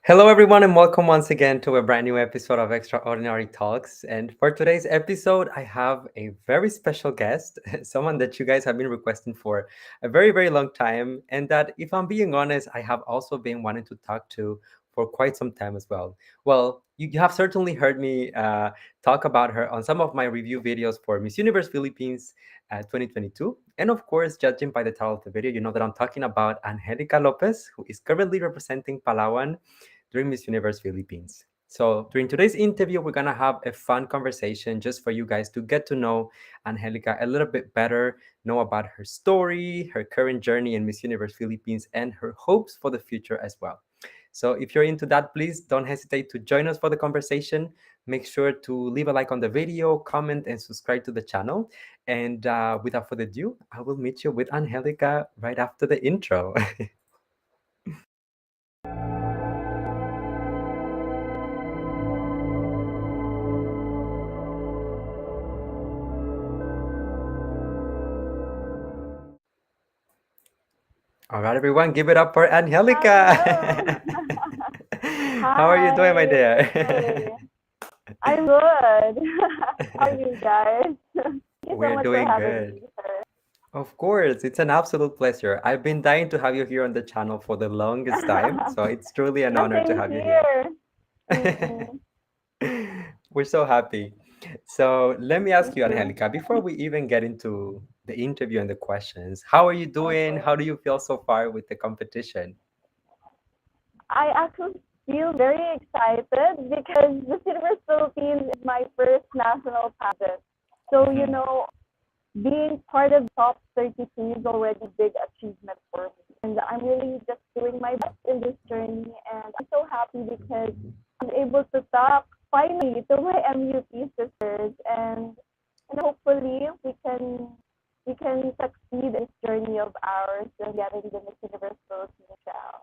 Hello, everyone, and welcome once again to a brand new episode of Extraordinary Talks. And for today's episode, I have a very special guest, someone that you guys have been requesting for a very, very long time. And that, if I'm being honest, I have also been wanting to talk to for quite some time as well. Well, you have certainly heard me talk about her on some of my review videos for Miss Universe Philippines 2022. And of course, judging by the title of the video, you know that I'm talking about Angelica Lopez, who is currently representing Palawan during Miss Universe Philippines. So during today's interview, we're gonna have a fun conversation just for you guys to get to know Angelica a little bit better, know about her story, her current journey in Miss Universe Philippines, and her hopes for the future as well. So if you're into that, please don't hesitate to join us for the conversation. Make sure to leave a like on the video, comment, and subscribe to the channel. And without further ado, I will meet you with Angelica right after the intro. All right, everyone, give it up for Hello. Angelica. How are you doing, my Hi. dear? I'm good. How are you guys? Thank you so We're much for doing having good. me, sir. Of course, it's an absolute pleasure. I've been dying to have you here on the channel for the longest time, so it's truly an Yeah, honor to same have you here. here. Mm-mm. We're so happy. So let me Me ask you, too. Angelica, before we even get into the interview and the questions, how are you doing? Okay. How do you feel so far with the competition? I actually feel very excited because the Silver Philippines is my first national pageant. So, Mhm. being part of top 32 is already a big achievement for me. And I'm really just doing my best in this journey. And I'm so happy because I was able to talk finally to my MUP sisters. And hopefully we can succeed in this journey of ours and getting the Miss Universe Philippines crown.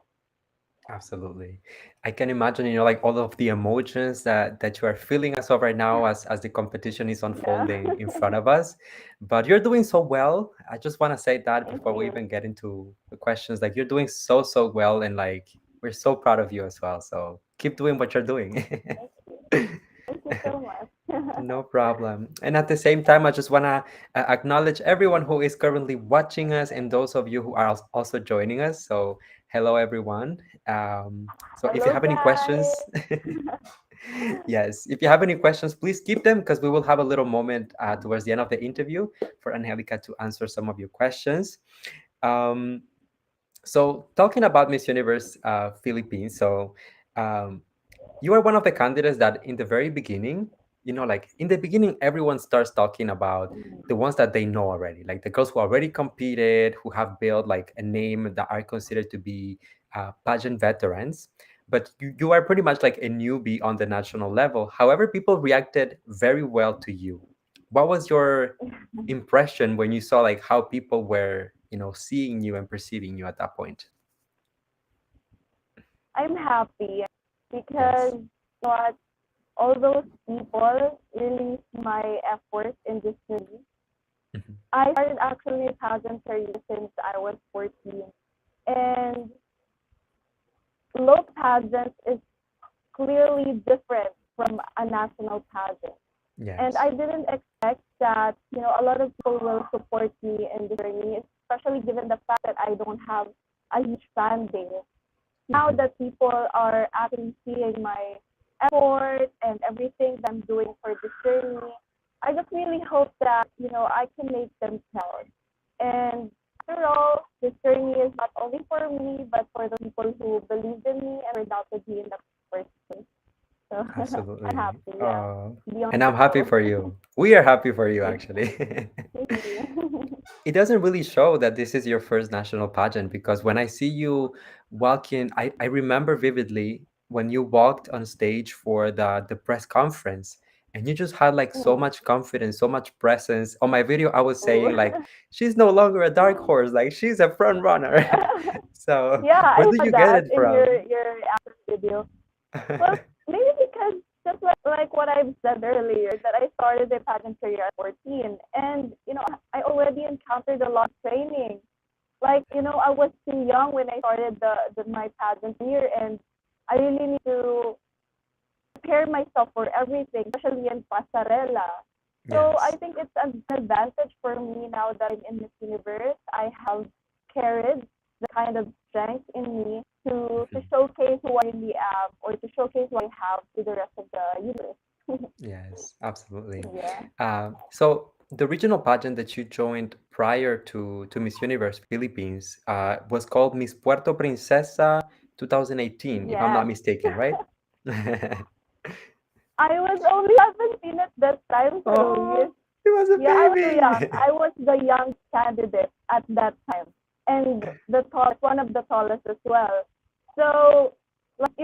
Absolutely. I can imagine, like all of the emotions that you are feeling as of right now as the competition is Yeah. unfolding in front of us. But you're doing so well. I just want to say that Thank before we you. even get into the questions, like you're doing so, so well, and like we're so proud of you as well. So keep doing what you're doing. Thank you. Thank you so much. No problem. And at the same time, I just want to acknowledge everyone who is currently watching us and those of you who are also joining us. So, hello, everyone. So, if you Hello, have any questions, guys. yes, if you have any questions, please keep them because we will have a little moment towards the end of the interview for Angelica to answer some of your questions. Um, so, talking about Miss Universe Philippines, so um, you are one of the candidates that in the very beginning, like in the beginning, everyone starts talking about the ones that they know already, like the girls who already competed, who have built like a name that are considered to be pageant veterans. But you are pretty much like a newbie on the national level. However, people reacted very well to you. What was your impression when you saw like how people were, seeing you and perceiving you at that point? I'm happy because Yes. what all those people really see my effort in this journey. Mhm. I started actually my pageant career since I was 14, and local pageant is clearly different from a national pageant. And Yes. I didn't expect that, a lot of people will support me in this journey, especially given the fact that I don't have a huge fan base. Now Mhm. that people are actually seeing my effort and everything that I'm doing for this journey, I just really hope that, I can make them proud. And after all, this journey is not only for me, but for the people who believed in me and doubted me in the first place. So I'm Absolutely. happy, yeah, beyond And I'm happy grateful. for you. We are happy for you, Thank actually. you. It doesn't really show that this is your first national pageant because when I see you walking, I remember vividly when you walked on stage for the press conference and you just had like so much confidence, so much presence. On my video, I was saying like, she's no longer a dark horse, like she's a front runner. So Yeah, where I do saw you get that it in from? your after video. Well, maybe because just like what I've said earlier, that I started the pageant career at 14, and I already encountered a lot of training. Like I was too young when I started my pageant career, and I really need to prepare myself for everything, especially in pasarela. So I Yes. think it's an advantage for me now that I'm in Miss Universe. I have carried the kind of strength in me to Mhm. showcase who I really am or to showcase what I have to the rest of the universe. Yes, absolutely. Yeah. So the regional pageant that you joined prior to Miss Universe Philippines was called Miss Puerto Princesa 2018, if I'm not Yes. mistaken, right? I was only 17 at that time, so Oh, yes. he was a Yeah, I was too young. baby. I was the young candidate at that time, and the tallest, one of the tallest as well. So, like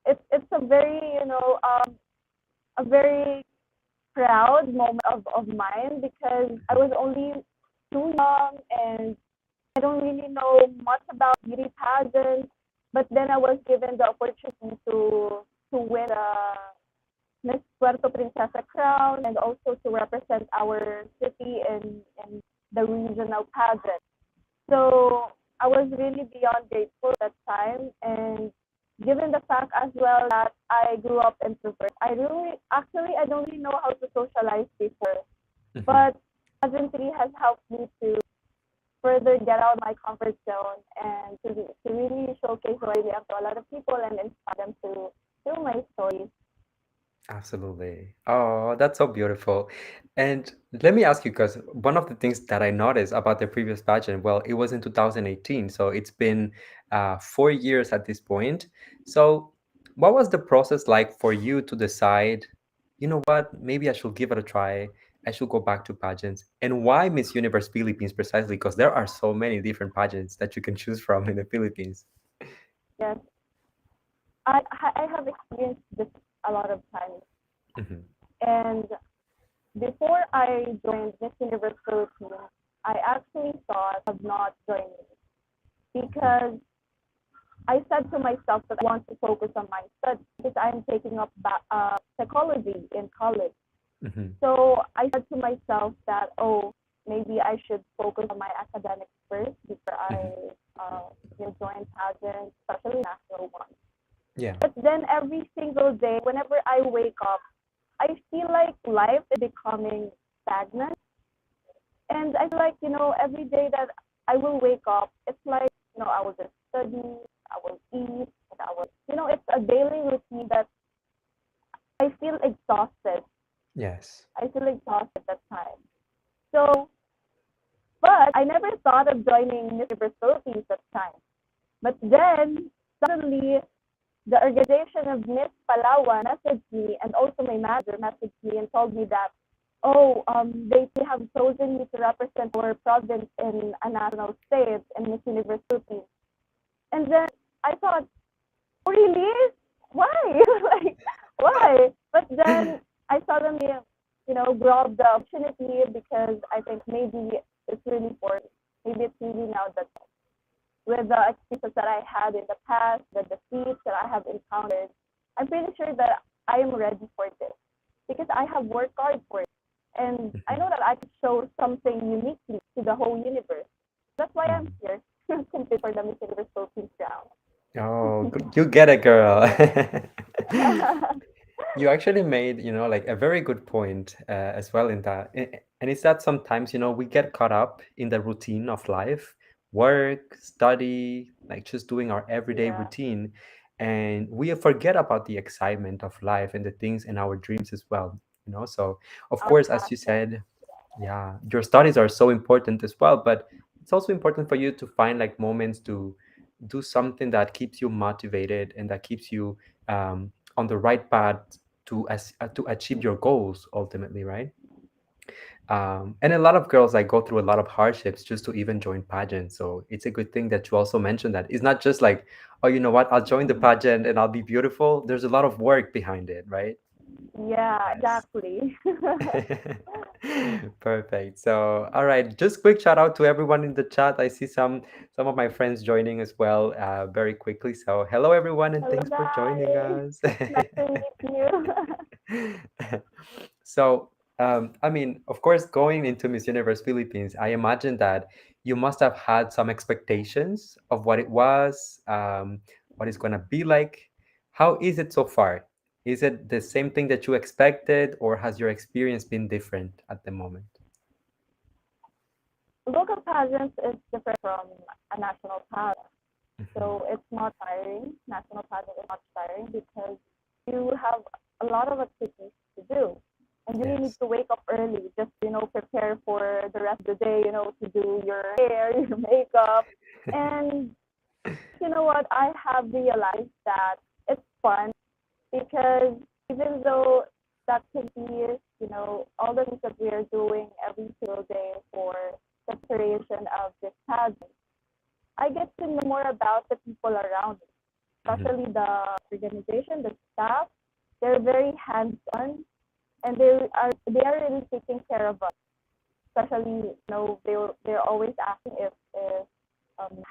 it's a very a very proud moment of mine because I was only too young and I don't really know much about beauty pageants. But then I was given the opportunity to win the Miss Puerto Princesa crown and also to represent our city in the regional pageant. So I was really beyond grateful that time, and given the fact as well that I grew up introvert, I don't really know how to socialize before, Mhm. but pageantry has helped me to further get out of my comfort zone and to really showcase who I really am to a lot of people and inspire them to through my stories. Absolutely. Oh, that's so beautiful. And let me ask you, because one of the things that I noticed about the previous pageant, well, it was in 2018, so it's been 4 years at this point. So, what was the process like for you to decide, you know what, maybe I should give it a try. I should go back to pageants. And why Miss Universe Philippines precisely? Because there are so many different pageants that you can choose from in the Philippines. Yes, I have experienced this a lot of times, Hmm. and before I joined Miss Universe Philippines, I actually thought of not joining Hmm. because I said to myself that I want to focus on my studies because I'm taking up psychology in college. Hmm. So I said to myself that, oh, maybe I should focus on my academics first before I Hmm. uh, join pageants, especially national ones. Yeah. But then every single day, whenever I wake up, I feel like life is becoming stagnant. And I feel like, every day that I will wake up, it's like, I will just study, I will eat, and I will, it's a daily routine that I feel exhausted. Yes. I feel exhausted at that time. So, but I never thought of joining Miss Universe Philippines at the time. But then, suddenly, the organization of Miss Palawan messaged me, and also my manager messaged me and told me that, oh, they have chosen me to represent our province in a national stage in Miss Universe Philippines. And then I thought, oh, really? Why? Like, why? But then I suddenly, grabbed the opportunity because I think maybe it's really for me. Maybe it's really now that with the experiences that I had in the past, the defeats that I have encountered, I'm pretty sure that I am ready for this because I have worked hard for it. And I Mhm. know that I can show something uniquely to the whole universe. That's why I'm Mhm. here, compete for the Miss Universe Philippines Oh, crown. you get it, girl. Yeah, You actually made, like a very good point as well in that. And it's that sometimes, we get caught up in the routine of life, work, study, like just doing our everyday routine. And we forget about the excitement of life and the things and our dreams as well. So, of our course, as you passion. said, yeah, your studies are so important as well, but it's also important for you to find like moments to do something that keeps you motivated and that keeps you on the right path to achieve your goals ultimately, right? And a lot of girls like go through a lot of hardships just to even join pageants. So it's a good thing that you also mentioned that it's not just like, oh, you know what, I'll join the pageant and I'll be beautiful. There's a lot of work behind it, right? Yeah, Yes. exactly. Perfect. So, all right, just quick shout out to everyone in the chat. I see some of my friends joining as well, very quickly. So, hello everyone, and Hello, thanks for joining guys. us. Nice to meet you. So, I mean, of course, going into Miss Universe Philippines, I imagine that you must have had some expectations of what it was. what it's going to be like. How is it so far? Is it the same thing that you expected, or has your experience been different at the moment? Local pageants is different from a national pageant. Hmm. So it's not tiring. National pageant is not tiring because you have a lot of activities to do. And you really need Yes. to wake up early just to, prepare for the rest of the day, to do your hair, your makeup. And you know what? I have realized that it's fun because even though that activities, all the things that we are doing every single day for the preparation of this pageant, I get to know more about the people around me, Hmm. especially the organization, the staff. They're very hands-on, and they are really taking care of us. Especially, they're always asking if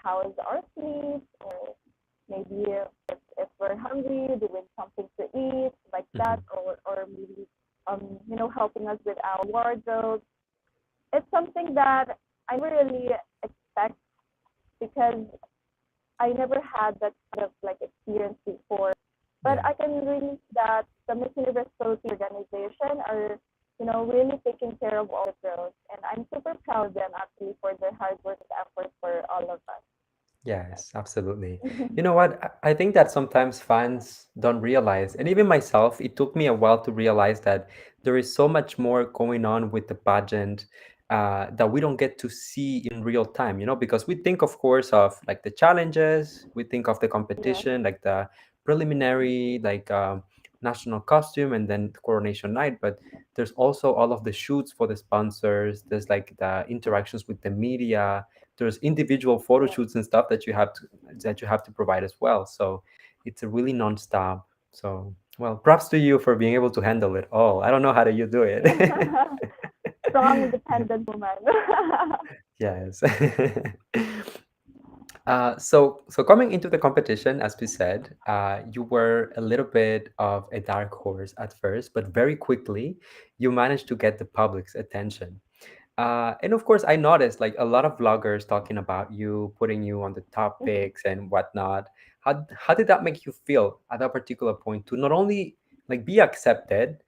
how is our sleep, or maybe if we're hungry, do we need something to eat, like that, Hmm. or maybe helping us with our wardrobe. It's something that I never really expect because I never had that kind of like experience before. But Yeah. I can really see that the Miss Universe Philippines organization are, really taking care of all the girls. And I'm super proud of them actually for their hard work and effort for all of us. Yes, absolutely. You know what? I think that sometimes fans don't realize, and even myself, it took me a while to realize that there is so much more going on with the pageant that we don't get to see in real time, because we think, of course, of like the challenges, we think of the Yes, competition, like the preliminary, like national costume, and then coronation night. But there's also all of the shoots for the sponsors, there's like the interactions with the media, there's individual photo yes. shoots and stuff that you have to provide as well. So it's a really nonstop. So well, props to you for being able to handle it all. I don't know how do you do it. Strong, independent woman. Yes. So coming into the competition, as we said, you were a little bit of a dark horse at first, but very quickly you managed to get the public's attention. And of course, I noticed like a lot of vloggers talking about you, putting you on the top picks and whatnot. How did that make you feel at that particular point to not only like be accepted,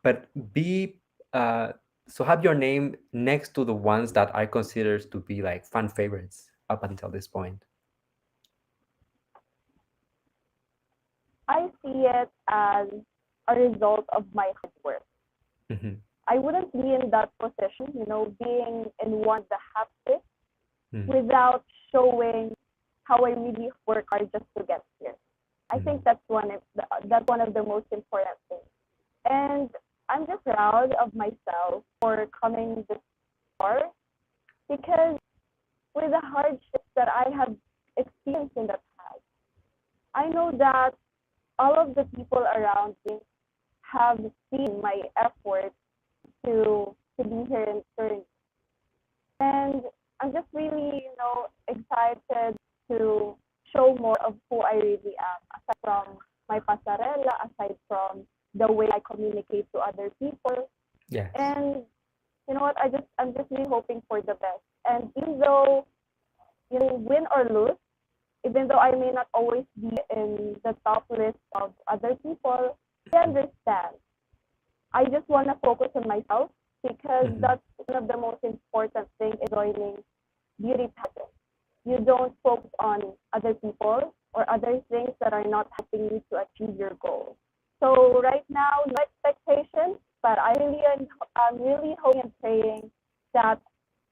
but be uh, so have your name next to the ones that I consider to be like fan favorites up until this point? I see it as a result of my hard work. Hmm. I wouldn't be in that position, being in one of the half pits Hmm. without showing how I really work hard just to get here. I Hmm. think that's one of the most important things. And I'm just proud of myself for coming this far because with the hardships that I have experienced in the past, I know that all of the people around me have seen my effort to be here in Turn. And I'm just really, excited to show more of who I really am, aside from my pasarela, aside from the way I communicate to other people. Yes. And you know what? I'm just really hoping for the best. And even though win or lose, even though I may not always be in the top list of other people, I understand. I just want to focus on myself because Hmm. that's one of the most important things in joining beauty pageant. You don't focus on other people or other things that are not helping you to achieve your goal. So right now, no expectations, but I'm really hoping and praying that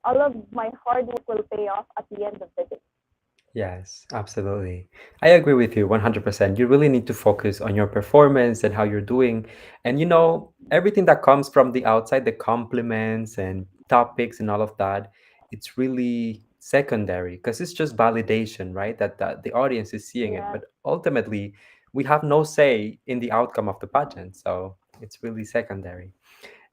all of my hard work will pay off at the end of the day. Yes, absolutely. I agree with you 100%. You really need to focus on your performance and how you're doing. And everything that comes from the outside, the compliments and topics and all of that, it's really secondary because it's just validation, right? That the audience is seeing it. Yes, But ultimately, we have no say in the outcome of the pageant. So it's really secondary.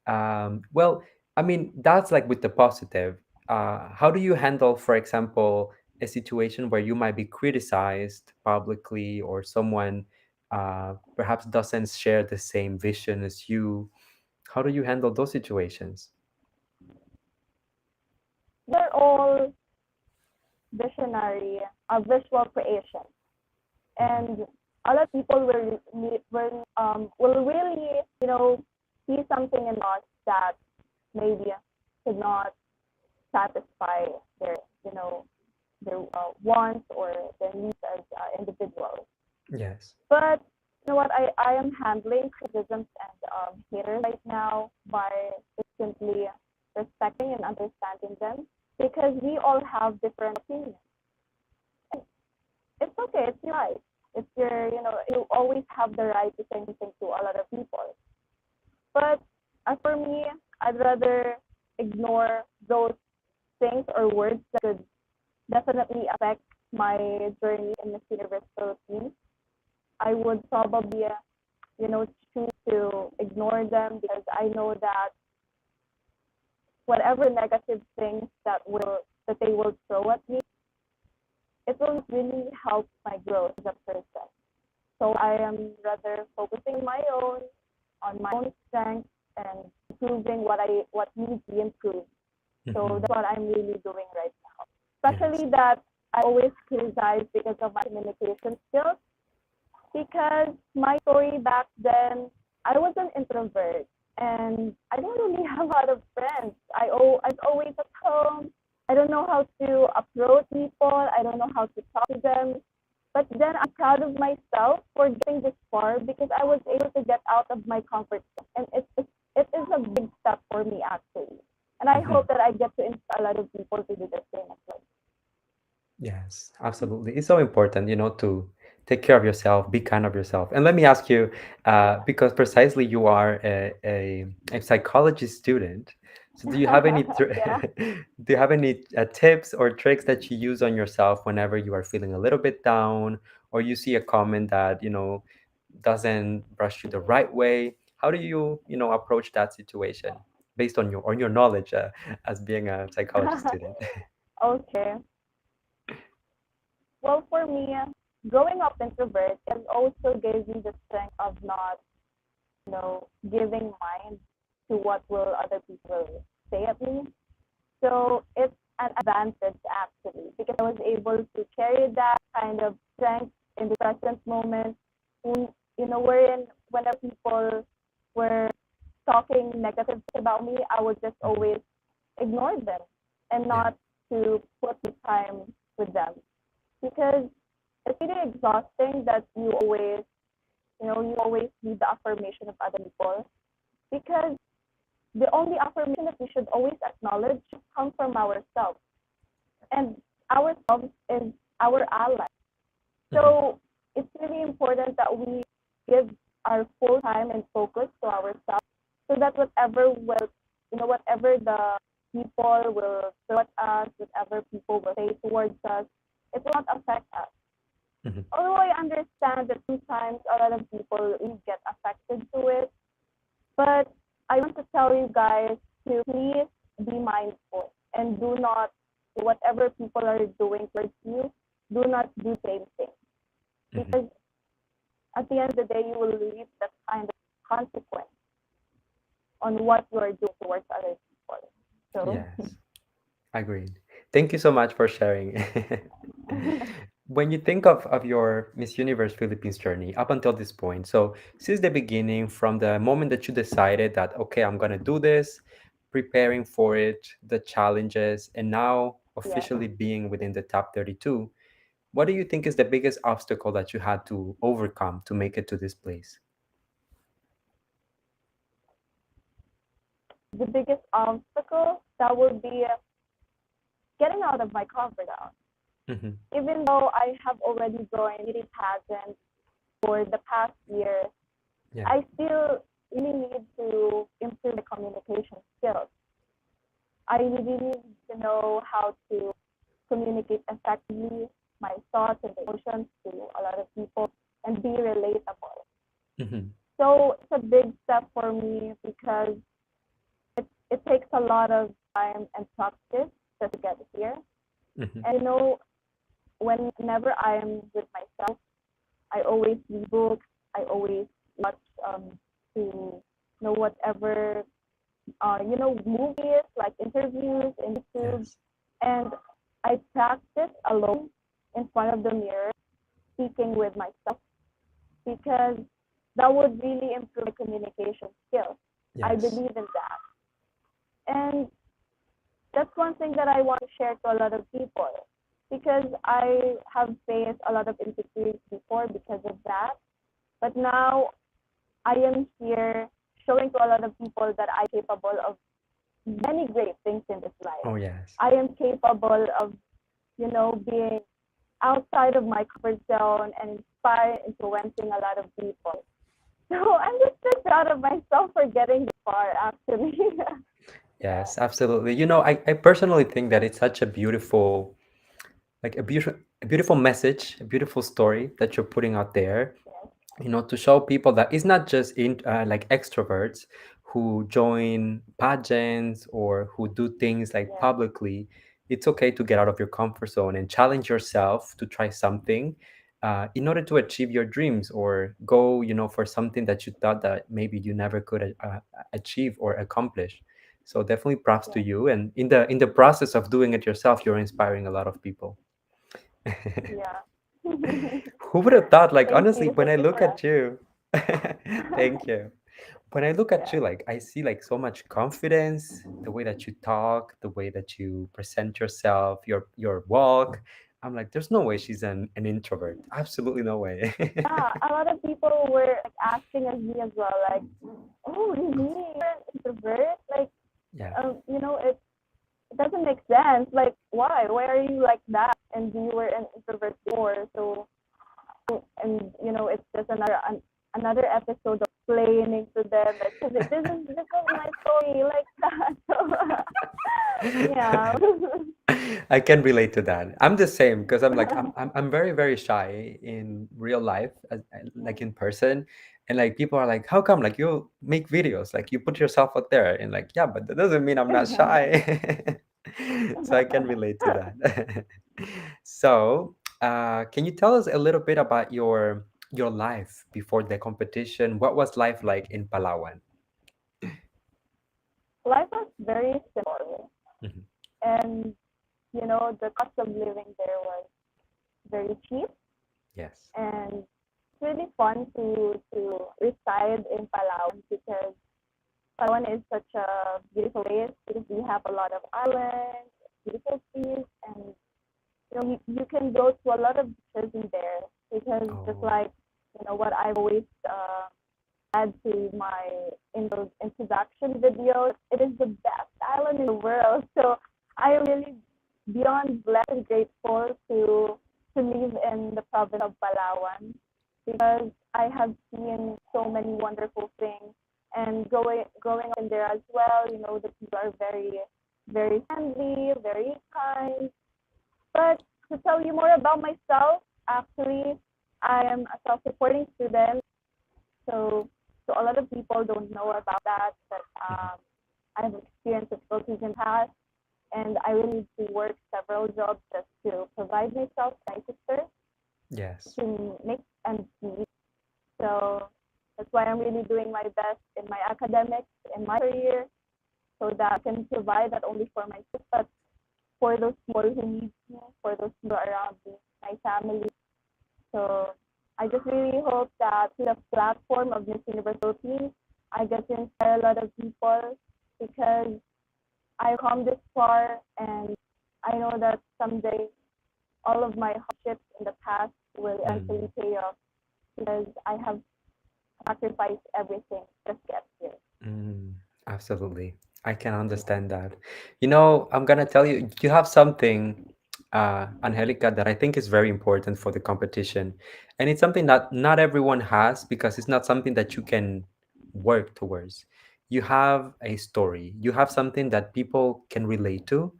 Well, I mean, that's like with the positive. How do you handle, for example, a situation where you might be criticized publicly or someone perhaps doesn't share the same vision as you? How do you handle those situations? they're all visionary, visual creation. Mhm. and a lot of people will really see something in us that maybe could not satisfy their you know their wants or their needs as individuals. Yes. But you know what? I am handling criticisms and haters right now by simply respecting and understanding them because we all have different opinions. And it's okay. It's your life. It's you always have the right to say anything to a lot of people. But as for me, I'd rather ignore those things or words that could definitely affect my journey in Miss Universe Philippines. I would probably, choose to ignore them because I know that whatever negative things that they will throw at me, it will really help my growth as a person. So I am rather focusing on my own strengths and improving what needs to be improved. So Hmm. that's what I'm really doing right now. Yes. Especially that I always criticize because of my communication skills. Because my story back then, I was an introvert and I don't really have a lot of friends. I was always at home. I don't know how to approach people. I don't know how to talk to them. But then I'm proud of myself for getting this far because I was able to get out of my comfort zone, and it is a big step for me actually. And I Hmm. hope that I get to inspire a lot of people to do the same as well. Yes, absolutely. It's so important, to take care of yourself, be kind of yourself. And let me ask you, because precisely you are a psychology student, so do you have any Yeah. do you have any tips or tricks that you use on yourself whenever you are feeling a little bit down, or you see a comment that, doesn't brush you the right way? How do you, approach that situation based on your knowledge as being a psychology student? Okay. Well, for me, growing up introvert, it also gave me the strength of not, giving mind to what will other people say at me. So it's an advantage actually because I was able to carry that kind of strength in the present moment. In, wherein whenever people were talking negative about me, I would just Mhm. always ignore them and Yeah. not to put the time with them because it's really exhausting that you always need the affirmation of other people because the only affirmation that we should always acknowledge should come from ourselves. And ourselves is our ally. Mhm. So it's really important that we give our full time and focus to ourselves so that whatever the people will throw at us, whatever people will say towards us, it will not affect us. Mhm. Although I understand that sometimes a lot of people really get affected to it, but I want to tell you guys to please be mindful and do not, whatever people are doing towards you, do not do the same thing. Mhm. Because at the end of the day, you will reap that kind of consequence on what you are doing towards other people. So, Yes, agreed. Thank you so much for sharing. When you think of your Miss Universe Philippines journey up until this point, so since the beginning, from the moment that you decided that, okay, I'm gonna do this, preparing for it, the challenges, and now yes, officially being within the top 32, what do you think is the biggest obstacle that you had to overcome to make it to this place? the biggest obstacle that would be getting out of my comfort zone. Mm-hmm. Even though I have already joined beauty pageants for the past year, Yeah. I still really need to improve my communication skills. I really need to know how to communicate effectively my thoughts and emotions to a lot of people and be relatable. Mm-hmm. So it's a big step for me because it takes a lot of time and practice just to get here. Mm-hmm. And whenever I am with myself, I always read books. I always watch to know whatever movies like interviews in YouTube, Yes. and I practice alone in front of the mirror speaking with myself because that would really improve my communication skills. I Yes. believe in that. And that's one thing that I want to share to a lot of people because I have faced a lot of insecurities before because of that. But now I am here showing to a lot of people that I'm capable of many great things in this life. Oh, yes. I am capable of, being outside of my comfort zone and inspire, influencing a lot of people. So I'm just so proud of myself for getting this far, actually. Yeah, Yes, absolutely. I personally think that it's such a beautiful, like a beautiful message, a beautiful story that you're putting out there, yes, to show people that it's not just like extroverts who join pageants or who do things like yes, publicly. It's okay to get out of your comfort zone and challenge yourself to try something in order to achieve your dreams or go, for something that you thought that maybe you never could achieve or accomplish. So definitely props to yes, you. And in the process of doing it yourself, you're inspiring a lot of people. yeah. Who would have thought, like, Thank honestly, you. when Thank I you look for at asking. you, thank you. When I look at Yeah. you, like, I see like so much confidence, the way that you talk, the way that you present yourself, your walk. I'm like, there's no way she's an introvert. Absolutely no way. Yeah, a lot of people were like asking as me as well, like, "Oh, really? You're an introvert? Like, Yeah. it doesn't make sense. Like, why? Why are you like that? And you were an introvert before, so it's just another episode of explaining to them that because this is my story like that. So yeah, I can relate to that. I'm the same because I'm like I'm very very shy in real life, like in person, and like people are like, "How come? Like you make videos, like you put yourself out there," and like, yeah, but that doesn't mean I'm not shy. So I can relate to that. So, can you tell us a little bit about your life before the competition? What was life like in Palawan? life was very simple, Mhm. and the cost of living there was very cheap, Yes. and it's really fun to reside in Palawan because Palawan is such a beautiful place because we have a lot of islands, beautiful seas, and you can go to a lot of beaches in there because just Oh. like what I've always add to my introduction videos, it is the best island in the world. So I am really beyond blessed and grateful to live in the province of Palawan because I have seen so many wonderful things. And growing up in there as well, the people are very, very friendly, very kind. But to tell you more about myself, actually, I am a self-supporting student. So a lot of people don't know about that, but Mhm. I have experienced difficulties in the past, and I really need to work several jobs just to provide myself and my sister Yes. to make ends meet. So that's why I'm really doing my best in my academics, in my career, so that I can provide not only for myself, but for those people who need me, for those people around me, my family. So I just really hope that through the platform of Miss Universe Philippines, I get to inspire a lot of people because I come this far and I know that someday all of my hardships in the past will Mm. eventually pay off because I have sacrificed everything just to get here. Mm, absolutely. I can Yeah. understand that. I'm gonna tell you, you have something, Angelica, that I think is very important for the competition. And it's something that not everyone has because it's not something that you can work towards. You have a story, you have something that people can relate to,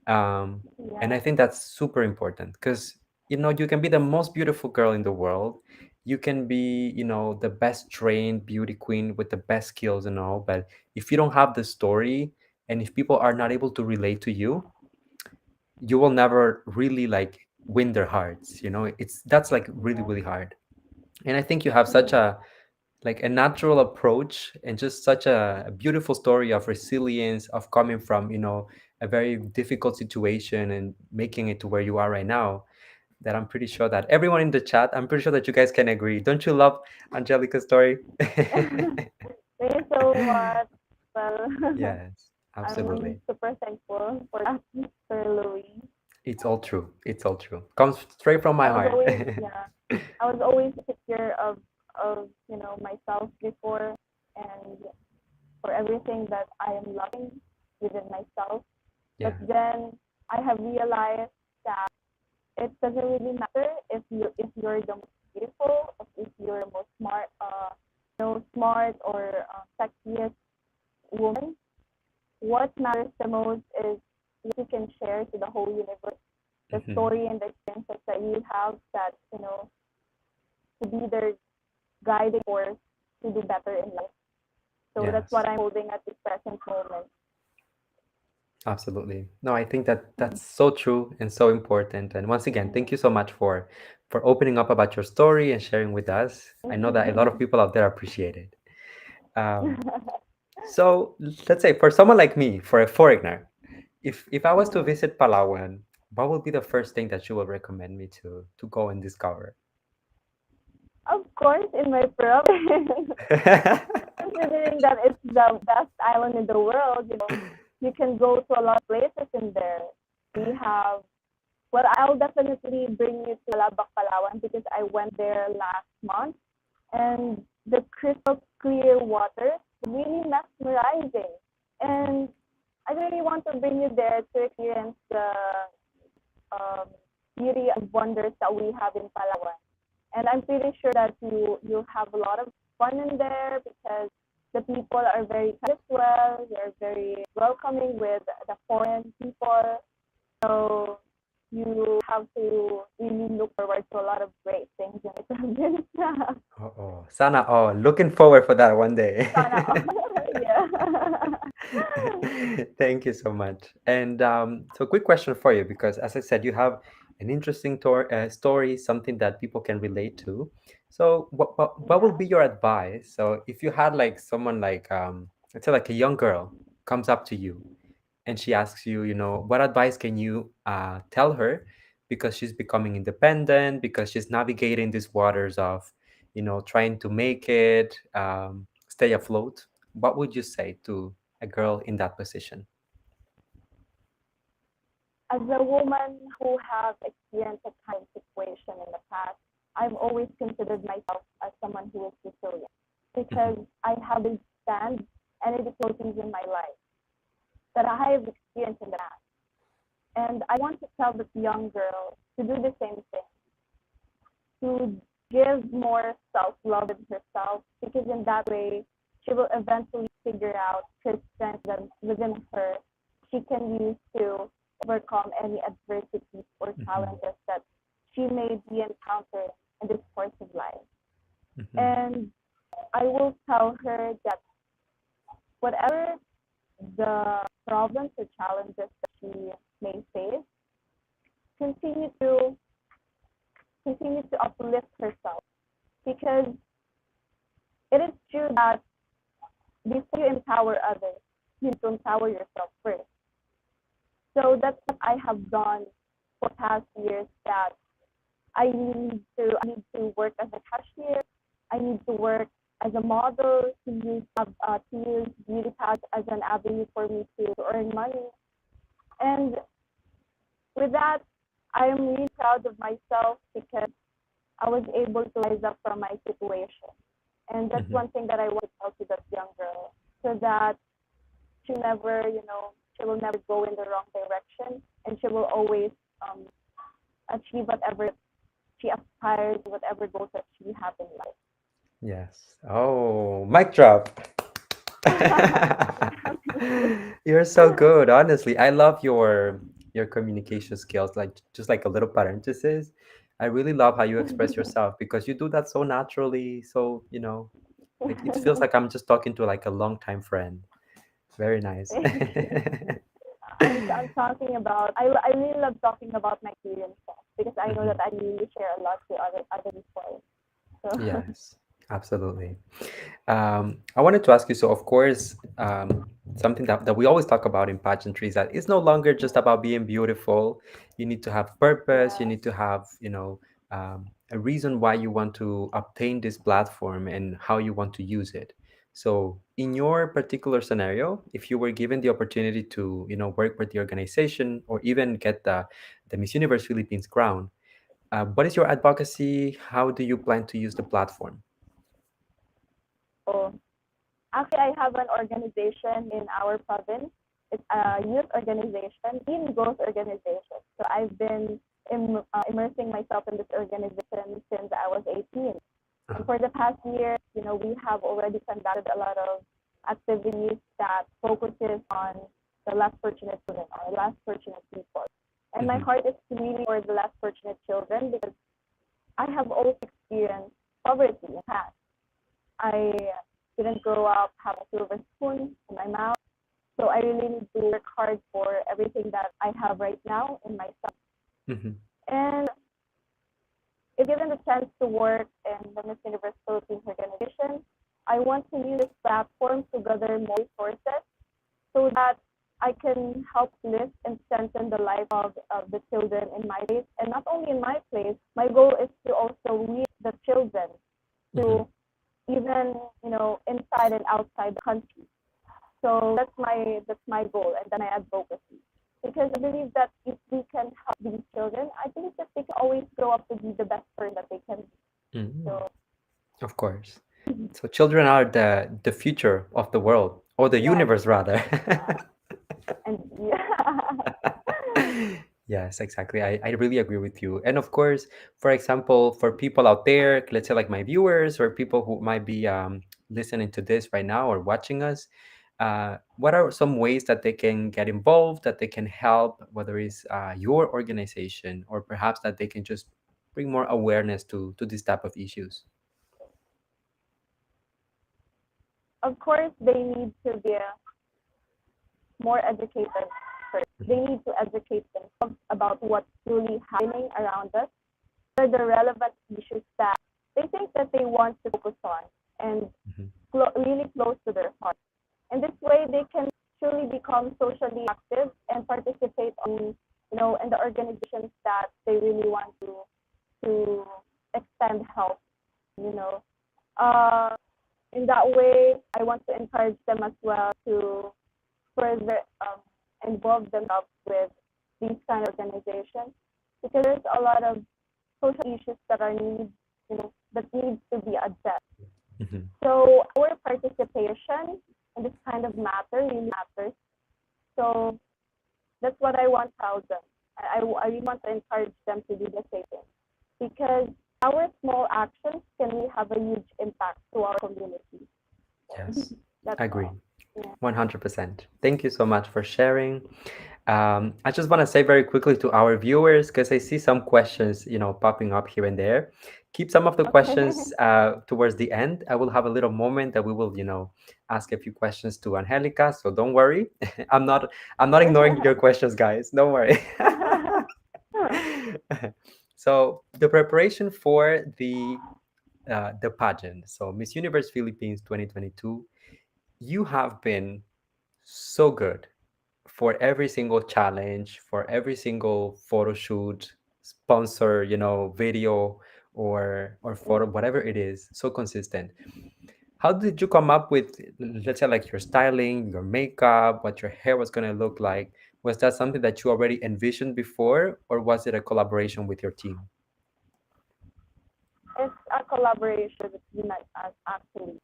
um, and I Yeah. think that's super important because you can be the most beautiful girl in the world. You can be the best trained beauty queen with the best skills and all, but if you don't have the story and if people are not able to relate to you, you will never really like win their hearts. That's like really Yes. really hard. And I think you have such Mm-hmm. a like a natural approach and just such a beautiful story of resilience, of coming from a very difficult situation and making it to where you are right now. that I'm pretty sure that everyone in the chat, I'm pretty sure that you guys can agree. Don't you love Angelica's story? Thank you so much. Well, Yes, I'm absolutely. super thankful for that, Mr. Louis. It's all true. It's all true. Comes straight from my I was heart. always, yeah, I was always insecure of myself before, and for everything that I am loving within myself. But Yeah. then I have realized that it doesn't really matter if you're the most beautiful, or if you're the most smart, smart or sexiest woman. What matters the most is what you can share to the whole universe, the Hmm. story and the experiences that you have that to be their guiding force to do better in life. So that's Yes. what I'm holding at this present moment. Absolutely. No, I think that that's so true and so important. And once again, thank you so much for opening up about your story and sharing with us. I know that a lot of people out there appreciate it. Um, so let's say for someone like me, for a foreigner, if I was to visit Palawan, what would be the first thing that you would recommend me to go and discover? Of course, in my province, considering that it's the best island in the world, you can go to a lot of places in there. We have, well, I'll definitely bring you to Alabak, Palawan because I went there last month, and the crystal clear water is really mesmerizing. Mhm. And I really want to bring you there to experience the um, beauty and wonders that we have in Palawan. And I'm pretty sure that you have a lot of fun in there because the people are very kind as well. They're very welcoming with the foreign people. So you have to really look forward to a lot of great things in the province. Oh, sana all. Looking forward for that one day. Sana all. Yeah. Thank you so much. And so, quick question for you, because as I said, you have an interesting story, something that people can relate to. So, what would Yeah. be your advice? So, if you had like someone like, let's say, like a young girl comes up to you and she asks you, what advice can you tell her because she's becoming independent, because she's navigating these waters of, trying to make it, stay afloat. What would you say to a girl in that position? As a woman who has experienced a kind of situation in the past, I've always considered myself as someone who is resilient Hmm. because I have withstand any difficulties in my life that I have experienced in the past. And I want to tell this young girl to do the same thing, to give more self-love in herself because in that way she will eventually figure out her strength within her she can use to overcome any adversities or Hmm. challenges that she may be encountering in this course of life. Hmm. And I will tell her that whatever the problems or challenges that she may face, continue to continue to uplift herself because it is true that before you empower others, you need to empower yourself first. So that's what I have done for past years that I need to work as a cashier. I need to work as a model to use beauty pageants as an avenue for me to earn money. And with that, I am really proud of myself because I was able to rise up from my situation. And that's Hmm. one thing that I want to tell to that young girl so that she never, she will never go in the wrong direction and she will always um, achieve whatever she aspires, whatever goals that she has in Yes. Oh, mic drop. life. You're so good, honestly. I love your communication skills. Like just like a little parenthesis. I really love how you express yourself because you do that so naturally. So, like it feels like I'm just talking to like a longtime friend. Very nice. Thank you. I'm talking about. I really love talking about my experiences because I know Hmm. that I really share a lot to other people. So Yes, Absolutely. I wanted to ask you, so of course, something that we always talk about in pageantry is that it's no longer just about being beautiful. You need to have purpose. You Yeah. need to have, a reason why you want to obtain this platform and how you want to use it. So in your particular scenario, if you were given the opportunity to, work with the organization or even get the Miss Universe Philippines crown, what is your advocacy? How do you plan to use the platform? So actually, I have an organization in our province. It's a youth organization, teen growth organization. So I've been immersing myself in this organization since I was 18. Uh-huh. And for the past year, we have already conducted a lot of activities that focuses on the less fortunate children or less fortunate people. And my Mhm. heart is really for the less fortunate children because I have also experienced poverty in the past. I didn't grow up having a silver spoon in my mouth. So I really need to work hard for everything that I have right now in myself. Mhm. And if given the chance to work in the Miss Universe Philippines organization, I want to use this platform to gather more resources so that I can help lift and strengthen the life of the children in my place. And not only in my place, my goal is to also reach the children Mhm. to even, inside and outside the country. So that's my goal and then my advocacy. Because I believe that if we can help these children, I think that they can always grow up to be the best person that they can be. Mm. So Of course. So children are the future of the world or the yes, universe rather. yeah, and yeah, Yes, exactly. I really agree with you. And of course, for example, for people out there, let's say like my viewers or people who might be listening to this right now or watching us, what are some ways that they can get involved, that they can help, whether it's your organization or perhaps that they can just bring more awareness to this type of issues? of course they need to be more educated first. They need to educate themselves about what's truly happening around us. What are the relevant issues that they think that they want to focus on and Mhm. really close to their heart. And this way, they can truly become socially active and participate in the organizations that they really want to extend help. You know, uh, in that way, I want to encourage them as well to further involve themselves with these kind of organizations because there's a lot of social issues that needs to be addressed. Mhm. So our participation in this kind of matter really matters. So that's what I want to tell them. I really want to encourage them to do the same thing because our small actions can really have a huge impact to our community. Yes, That's I agree. all. Yeah. 100%. Thank you so much for sharing. I just want to say very quickly to our viewers, because I see some questions, popping up here and there. Keep some of the Okay. questions towards the end. I will have a little moment that we will, ask a few questions to Angelica. So don't worry. I'm not, I'm not ignoring your questions, guys. Don't worry. So the preparation for the pageant, so Miss Universe Philippines 2022, you have been so good for every single challenge, for every single photo shoot, sponsor, video or photo, whatever it is, so consistent. How did you come up with, let's say, like your styling, your makeup, what your hair was going to look like? Was that something that you already envisioned before, or was it a collaboration with your team? It's a collaboration between us actually.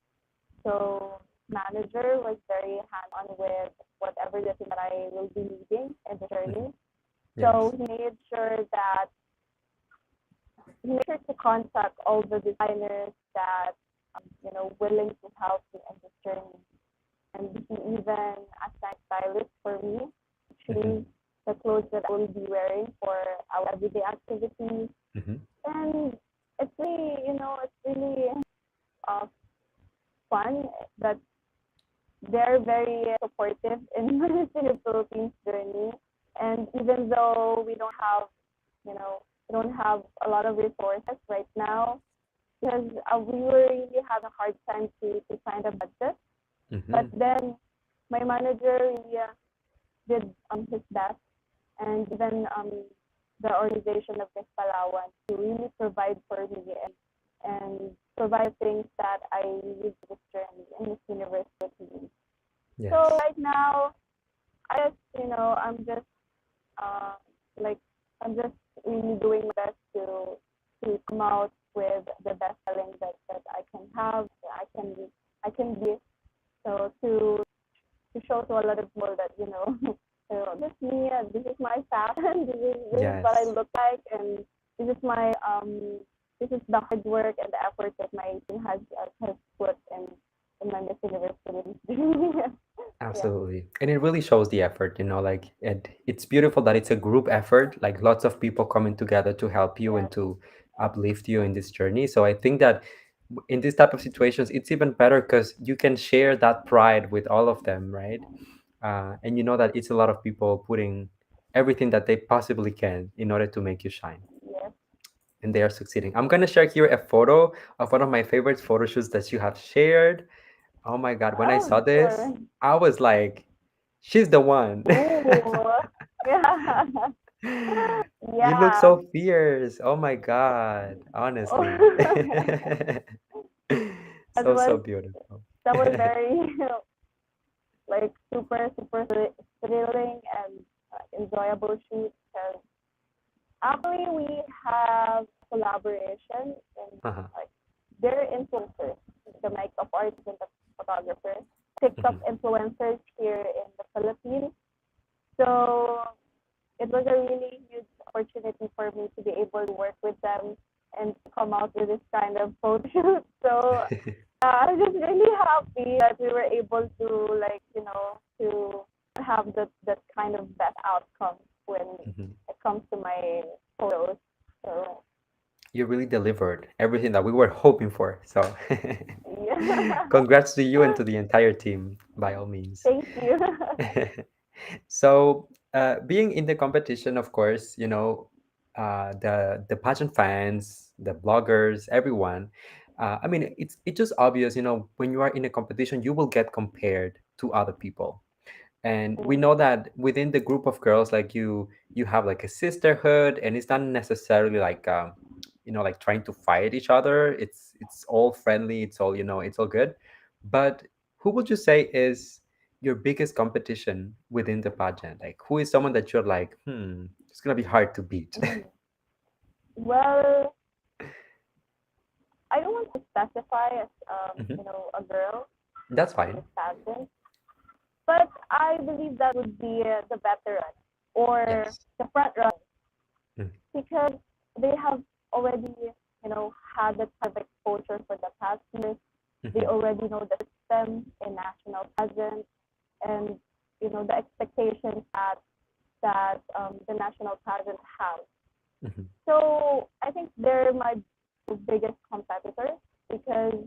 So manager was very hands-on with whatever the thing that I will be leading in the Mhm. journey. Yes. So he made sure to contact all the designers that willing to help me in this journey. And he even assigned stylist for me to Hmm. choose the clothes that I will be wearing for our everyday activities. Hmm. And it's really uh, fun that they're very supportive in the Philippines journey. And even though we don't have a lot of resources right now, because we were really having a hard time to find a budget. But Mm-hmm. then my manager really did his best and given the organization of Miss Palawan to really provide for me and provide things that I need for this journey in this university. So Yes. right now, I just, I'm just uh, like I'm just really doing my best to come out with the best selling that I can have, that I can be. So to show to a lot of people that this is me, this is my fashion, this is what I Yes. look like, and this is my this is the hard work and the effort that my team has put in my Miss Universe. Yeah. Absolutely. And it really shows the effort, like it's beautiful that it's a group effort, like lots of people coming together to help you Yes. and to uplift you in this journey. So I think that in this type of situations, it's even better because you can share that pride with all of them, right? And you know that it's a lot of people putting everything that they possibly can in order to make you shine. Yes. And they are succeeding. I'm gonna share here a photo of one of my favorite photo shoots that you have shared. Oh my God, when I Oh, saw this, sure. I was like, she's the one. Ooh. Yeah. You look Yeah. so fierce. Oh my God, honestly. that So, so was beautiful. that was very like super thrilling and enjoyable shoot because actually we have collaboration in Uh-huh. like they're influencers, the makeup artists and the photographers, TikTok Mhm, influencers here in the Philippines. So it was a really huge opportunity for me to be able to work with them and to come out with this kind of photo shoot. So I'm just really happy that we were able to to have that kind of best outcome when mhm. it comes to my photos. So You really delivered everything that we were hoping for. So, yeah, congrats to you and to the entire team, by all means. thank you. So, being in the competition, of course, the pageant fans, the bloggers, everyone. I mean, it's just obvious, when you are in a competition, you will get compared to other people, and we know that within the group of girls, like you have like a sisterhood, and it's not necessarily like like trying to fight each other. It's all friendly. It's all it's all good. But who would you say is your biggest competition within the pageant? Like, who is someone that you're like, it's gonna be hard to beat? Well, I don't want to specify as Mhm. a girl That's in fine. this pageant, but I believe that would be the veteran or Yes. the front runner Mm. because they have already, had that kind of exposure for the past years. They Mhm. already know the system in national pageant and, the expectations that the national pageant have. Mhm. So I think they're my biggest competitors because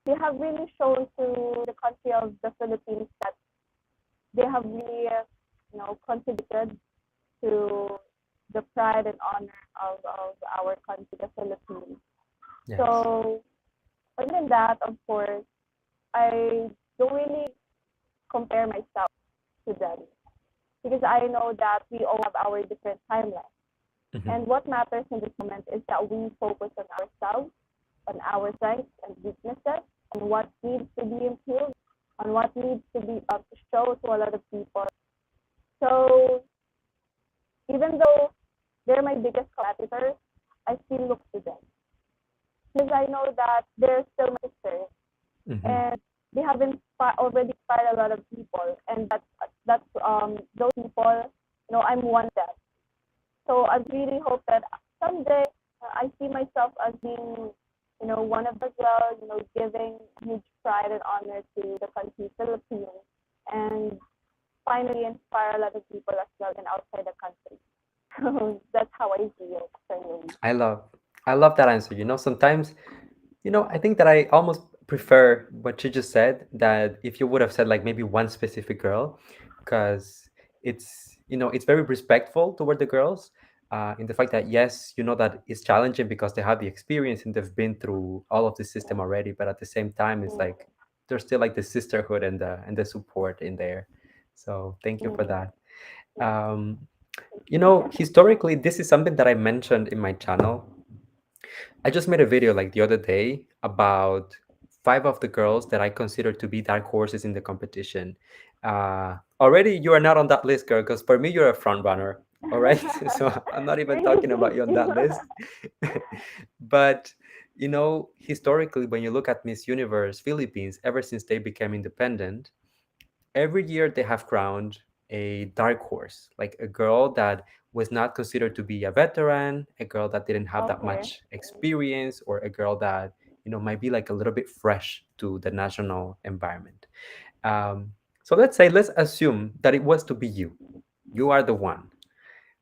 they have really shown to the country of the Philippines that they have really, contributed to the pride and honor of our country, the Philippines. Yes. So, other than that, of course, I don't really compare myself to them because I know that we all have our different timelines. Mhm. And what matters in this moment is that we focus on ourselves, on our strengths and weaknesses, on what needs to be improved, on what needs to be to show to a lot of people. So even though they're my biggest competitors, I still look to them because I know that they're still my sisters Mhm. and they have already inspired a lot of people, and that's those people, I'm one of them. So I really hope that someday I see myself as being, one of them as well, giving huge pride and honor to the country Philippines, and finally inspire a lot of people as well and outside the country. So that's how I see it personally. I love I love that answer. Sometimes, I think that I almost prefer what you just said, that if you would have said like maybe one specific girl, because it's very respectful toward the girls. in the fact that yes, you know that it's challenging because they have the experience and they've been through all of the system already, but at the same time, it's like Mm, there's still like the sisterhood and the support in there. So thank you for mm, that. yeah. Um, Historically, this is something that I mentioned in my channel. I just made a video like the other day about five of the girls that I consider to be dark horses in the competition. Already, you are not on that list, girl, because for me, you're a front runner. All right, so I'm not even Really, talking about thank you on you. that list. But historically, when you look at Miss Universe Philippines, ever since they became independent, every year they have crowned a dark horse, like a girl that was not considered to be a veteran, a girl that didn't have that Okay. much experience, or a girl that might be like a little bit fresh to the national environment. Um, so let's assume that it was to be you. You are the one.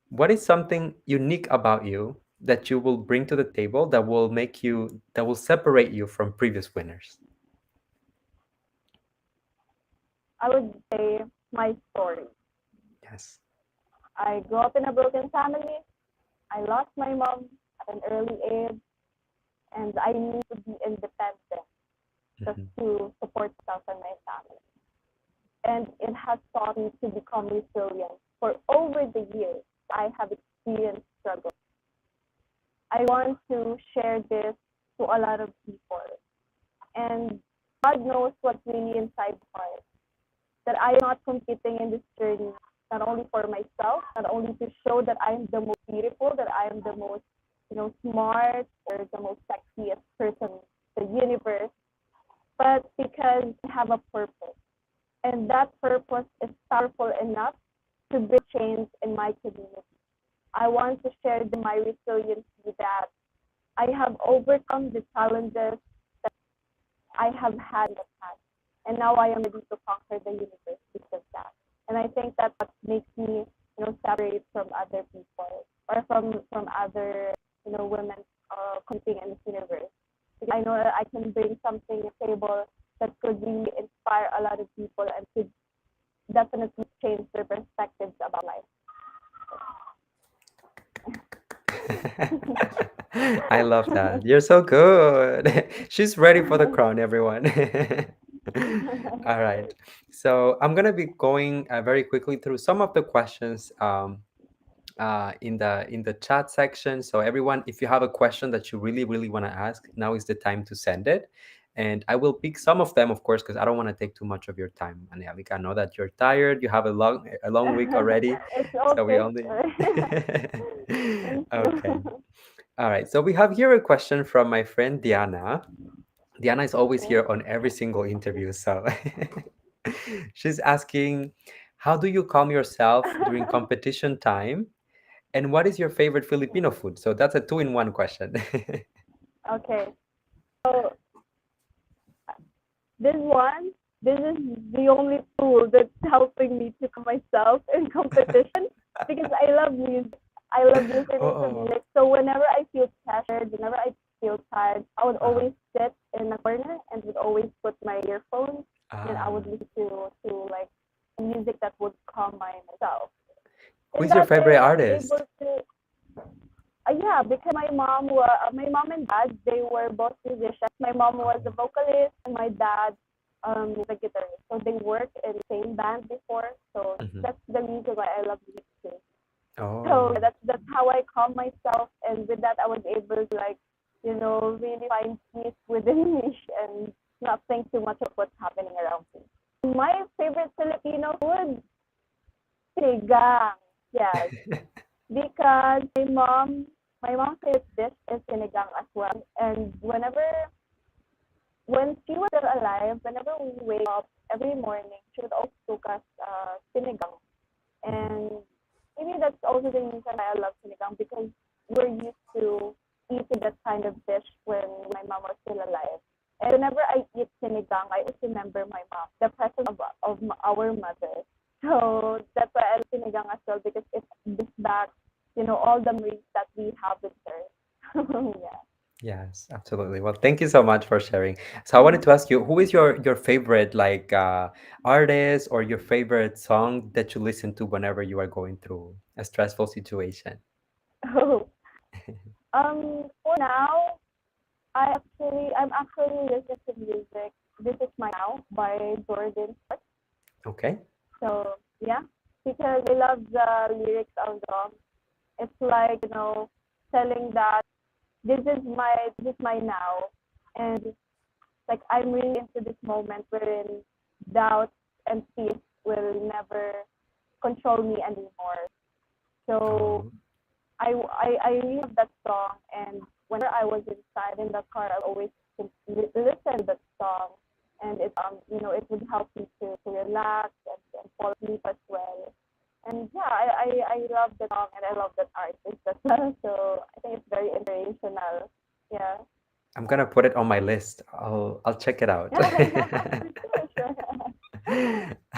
What is something unique about you that you will bring to the table that will separate you from previous winners? I would say my story. Yes. I grew up in a broken family. I lost my mom at an early age, and I need to be independent just Mhm. to support myself and my family. And it has taught me to become resilient. For over the years, I have experienced struggle. I want to share this to a lot of people. And God knows what's really inside my heart. That I am not competing in this journey, not only for myself, not only to show that I am the most beautiful, that I am the most, smart or the most sexiest person in the universe, but because I have a purpose. And that purpose is powerful enough to bring change in my community. I want to share my resiliency that I have overcome the challenges that I have had in the past. And now I am ready to conquer the universe because of that. And I think that what makes me, separate from other people or from other, women competing in this universe. Because I know that I can bring something to the table that could really inspire a lot of people and could definitely change their perspectives about life. I love that. You're so good. She's ready for the crown, everyone. All right. So I'm gonna be going very quickly through some of the questions in the chat section. So everyone, if you have a question that you really really want to ask, now is the time to send it. And I will pick some of them, of course, because I don't want to take too much of your time. Angelica, I know that you're tired. You have a long week already, It's so we okay. only. Thank Okay. you. All right. So we have here a question from my friend Diana. Diana is always Okay. here on every single interview. So she's asking, how do you calm yourself during competition time? And what is your favorite Filipino food? So that's a two-in-one question. Okay. So this one, this is the only tool that's helping me to calm myself in competition because I love music. I love listening to Oh, music. So whenever I feel pressured, whenever I feel tired, I would uh-huh. always sit in a corner and would always put my earphones and I Ah, would listen to like music that would calm myself. In who's your that way, favorite I was able artist? to yeah, because my mom and dad, they were both musicians. My mom was a Oh, vocalist, and my dad is a guitarist. So they worked in the same band before. So mhm. that's the reason why I love music too. So Oh, yeah, that's how I calm myself, and with that, I was able to like, really find peace within me and not think too much of what's happening around me. My favorite Filipino food, sinigang. Yes, because my mom's favorite dish is sinigang as well. And when she was still alive, whenever we wake up every morning, she would always cook us sinigang. mhm. And maybe that's also the reason why I love sinigang because we're used to eating that kind of dish when my mom was still alive. And whenever I eat sinigang, I always remember my mom, the presence of our mother. So that's why I love sinigang as well because it brings back, all the memories that we have with her. Yeah. Yes, absolutely. Well, thank you so much for sharing. So I wanted to ask you, who is your favorite like artist or your favorite song that you listen to whenever you are going through a stressful situation? So for now, I'm actually listening to music. This is my now by Jordan. Okay. So yeah, because I love the lyrics of the song. It's like telling that this is my now, and like I'm really into this moment wherein doubt and peace will never control me anymore. So Oh. I really love that song, and whenever I was inside in the car, I always listen to that song, and it would help me to relax and fall asleep as well. And yeah, I love the song and I love that artist as well. So I think it's very inspirational. Yeah. I'm gonna put it on my list. I'll check it out. Sure, sure.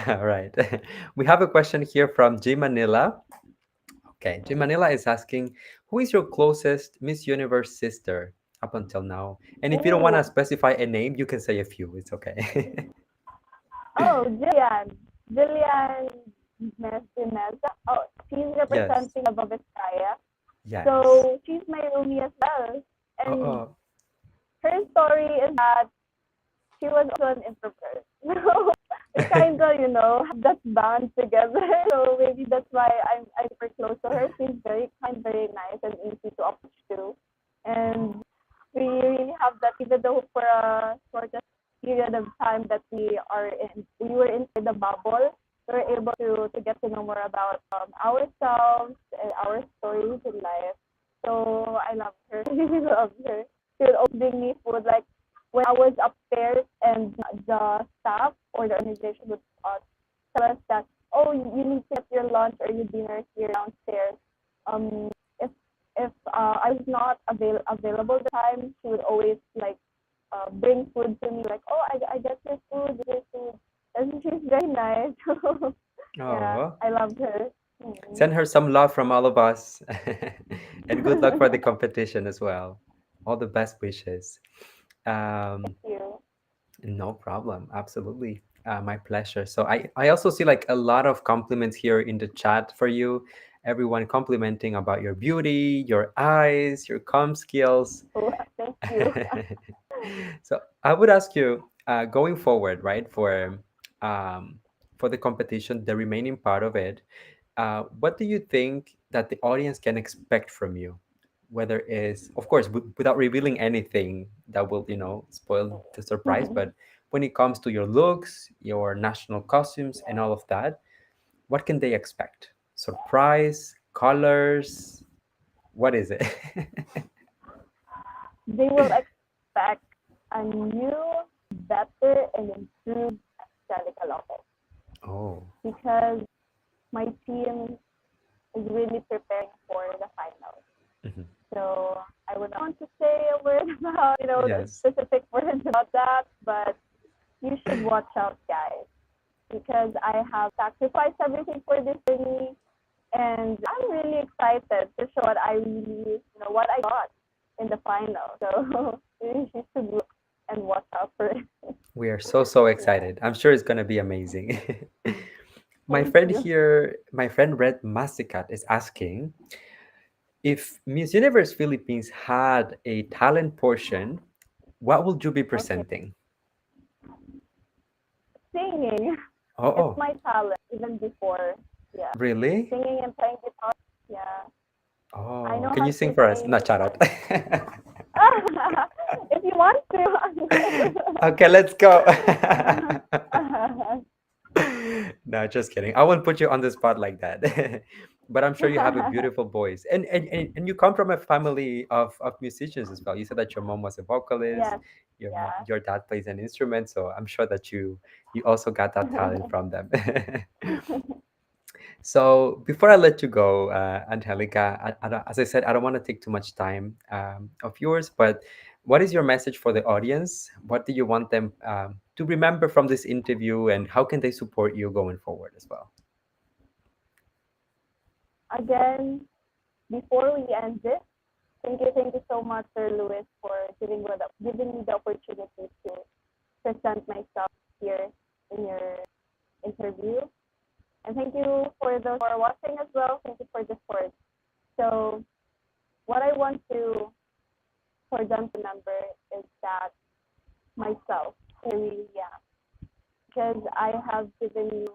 All right. We have a question here from G Manila. Okay, G Manila is asking, who is your closest Miss Universe sister up until now? And if you don't want to Ooh. specify a name, you can say a few. It's okay. Oh, Jillian. Jillian Messineza. Oh, she's Yes. representing the Vizcaya. Yes. So she's my roomie as well. Oh, And oh. her story is that she was also an introvert. So we kind of, have that bond together. So maybe that's why I'm super close to her. She's very kind, very nice, and easy to approach to. And we really have that, even though for a short period of time that we were inside the bubble, we were able to get to know more about ourselves and our stories in life. So I love her. I really love her. She would always bring me food. Like when I was upstairs and the staff or the organization would tell us that, oh, you need to get your lunch or your dinner here downstairs. If I was not available at the time, she would always like bring food to me. Like, oh, I get your food, your food. And she's very nice. Yeah, Oh, I loved her. Mm-hmm. send her some love from all of us. And good luck for the competition as well. All the best wishes. Thank Um, you. no problem. Absolutely. My pleasure. So I also see like a lot of compliments here in the chat for you. Everyone complimenting about your beauty, your eyes, your comm skills. Oh, thank you. So I would ask you, going forward, right, for the competition, the remaining part of it, what do you think that the audience can expect from you? Whether is, of course, without revealing anything that will, spoil the surprise, but when it comes to your looks, your national costumes, and all of that, what can they expect? Surprise, colors, what is it? They will expect a new, better, and improved Angelica Lopez Oh. because my team is really preparing for the finals. Mhm. So I would not want to say a word about, the Yes. specific words about that, but you should watch out, guys, because I have sacrificed everything for this journey, and I'm really excited to show what I got in the final. So you should look and watch out for it. We are so, so Yeah. excited. I'm sure it's going to be amazing. My Thank friend you. here, my friend Red Masticat is asking if Miss Universe Philippines had a talent portion, what would you be Okay. presenting? Singing. Oh, It's oh, my talent even before. Yeah. really? Singing and playing guitar. Yeah. I Oh, know can how you to sing for us? sing No, charot. guitar. If you want Okay, let's go. to. No, just kidding. I won't put you on the spot like that. But I'm sure you have a beautiful voice. And you come from a family of musicians as well. You said that your mom was a vocalist, Yes. your dad plays an instrument, so I'm sure that you also got that talent Yeah. from them. So before I let you go, Angelica, as I said, I don't want to take too much time of yours, but what is your message for the audience? What do you want them to remember from this interview, and how can they support you going forward as well? Again, before we end this, thank you so much, Sir Louis, for giving me the opportunity to present myself here in your interview. And thank you for those who are watching as well. Thank you for the support. So them to remember is that myself, who I really am. Because I have given you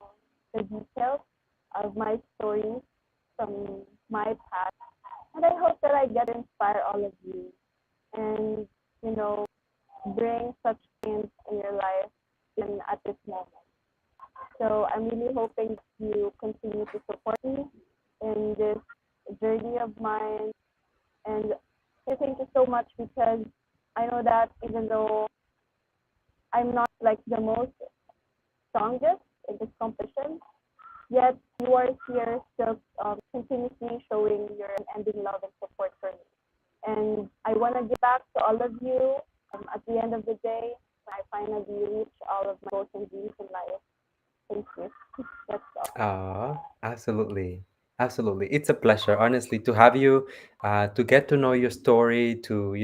the details of my story from my past. And I hope that I get to inspire all of you and, you know, bring such change in your life even at this moment. So I'm really hoping you continue to support me in this journey of mine. And thank you so much because I know that even though I'm not like the most strongest in this competition, yet you are here still continuously showing your unending love and support for me. And I want to give back to all of you at the end of the day when I finally reach all of my goals and dreams in life. Thank you. That's all. Absolutely. Absolutely. It's a pleasure, honestly, to have you, to get to know your story, to,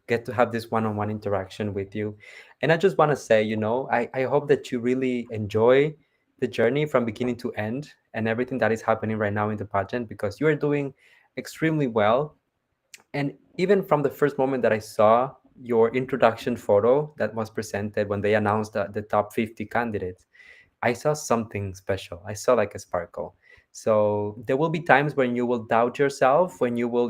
get to have this one-on-one interaction with you. And I just want to say, I hope that you really enjoy the journey from beginning to end and everything that is happening right now in the pageant because you are doing extremely well. And even from the first moment that I saw your introduction photo that was presented when they announced the top 50 candidates, I saw something special. I saw like a sparkle. So there will be times when you will doubt yourself, when you will,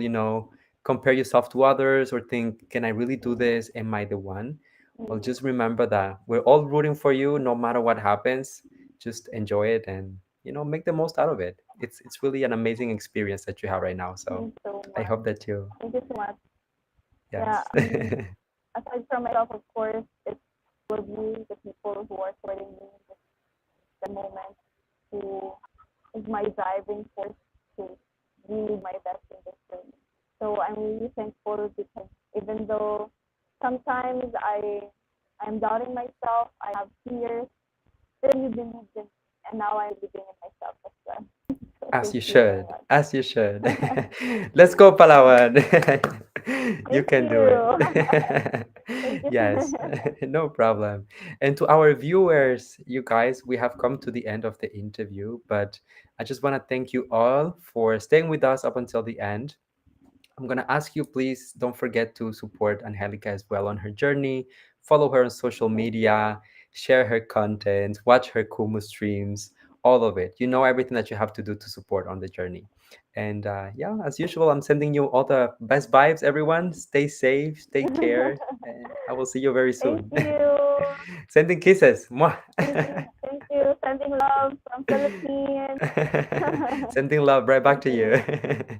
compare yourself to others or think, can I really do this? Am I the one? Well, Mm, just remember that we're all rooting for you no matter what happens. Just enjoy it and, make the most out of it. It's really an amazing experience that you have right now. So thanks so I much. hope that you, Thank you so much. Yeah, yes. aside from myself, of course, it's all of you, the people who are supporting me in the moment, who is my driving force to do my best in this journey. So I'm really thankful because even though sometimes I'm doubting myself, I have fears, still you believed in me, and now I'm believing in myself as well. So As thank you you very should. much. As you should. Let's go, Palawan. You Thank can do it. you. Thank Yes, you. no problem. And to our viewers, you guys, we have come to the end of the interview, but I just want to thank you all for staying with us up until the end. I'm going to ask you, please don't forget to support Angelica as well on her journey. Follow her on social Thank you. media, share her content, watch her Kumu streams, all of it. You know everything that you have to do to support on the journey. And yeah, as usual, I'm sending you all the best vibes, everyone. Stay safe, stay cared, and I will see you very Thank soon. you. Sending kisses. Mwah. Thank you. Thank you. Sending love from Philippines. Sending love right back Thank to you. you.